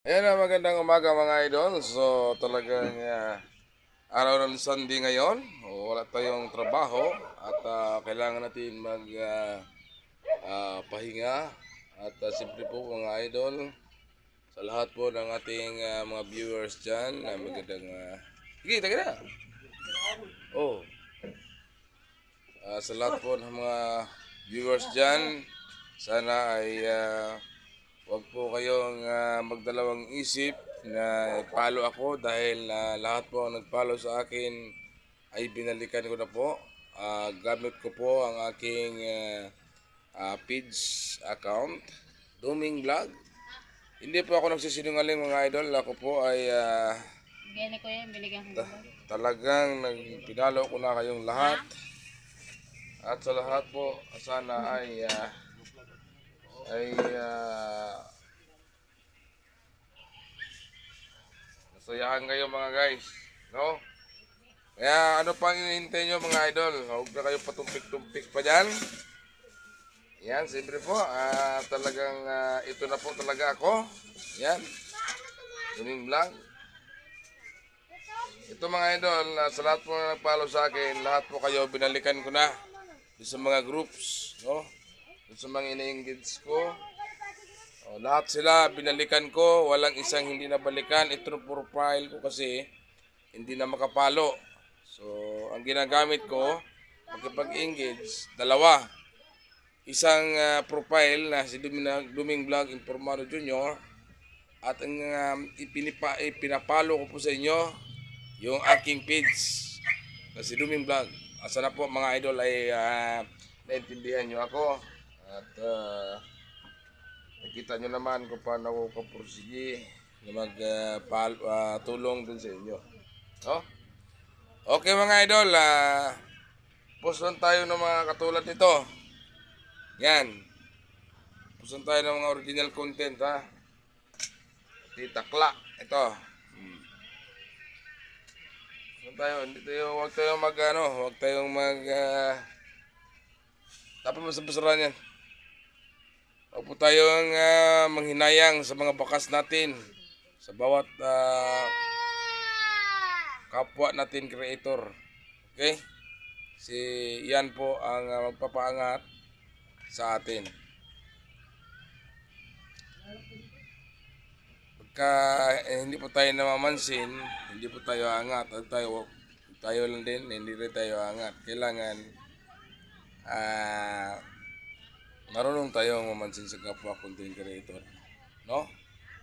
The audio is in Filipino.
Ayan na, magandang umaga mga idol. So talagang araw ng Sunday ngayon. Wala tayong trabaho at kailangan natin mag pahinga. At siyempre po mga idol, sa lahat po ng ating mga viewers dyan, magandang sige, taga na. Oh, sa lahat po ng mga viewers dyan, sana ay huwag po kayong magdalawang isip na follow ako dahil lahat po ang nag-follow sa akin ay binalikan ko na po. Gamit ko po ang aking page account, Duming Vlog. Hindi po ako nagsisinungaling mga idol. Ako po ay Bigyan ko yan, binigyan ko ba? talagang pinalo ko na kayong lahat. At sa lahat po, sana ay nasayahan kayo mga guys, no? Kaya ano pang hinihintay nyo mga idol? Huwag na kayo patumpik-tumpik pa dyan. Yan, siyempre po, talagang ito na po talaga ako. Yan, Duming Vlog. Ito mga idol, sa lahat po na nag-follow sa akin, lahat po kayo binalikan ko na sa mga groups, no? Sa mga ina-engage ko. Lahat sila binalikan ko, walang isang hindi nabalikan. Ito ng profile ko kasi hindi na makapalo. So, ang ginagamit ko, pagkipag-engage, dalawa. Isang profile na si Duming Vlog Informado Junior at ang ipinapalo ko po sa inyo yung aking page na si Duming Vlog. Sana po mga idol ay naintindihan nyo ako at nakita nyo naman kung paano ako kapursige na magtulong dun sa inyo. No? Okay mga idol, post lang tayo ng mga katulad nito. Yan. Post lang tayo ng mga original content ha. Titakla. Ito. Post tayo. Huwag tayong huwag tayong dapat masabsaran yan. Huwag po tayong manghinayang sa mga bakas natin. Sa bawat kapwa natin creator. Okay? Si yan po ang magpapaangat sa atin. Pagka hindi po tayo namamansin, hindi po tayo angat. Tayo lang din, hindi rin tayo angat. Kailangan marunong tayong mamansin sa kapwa content creator. No?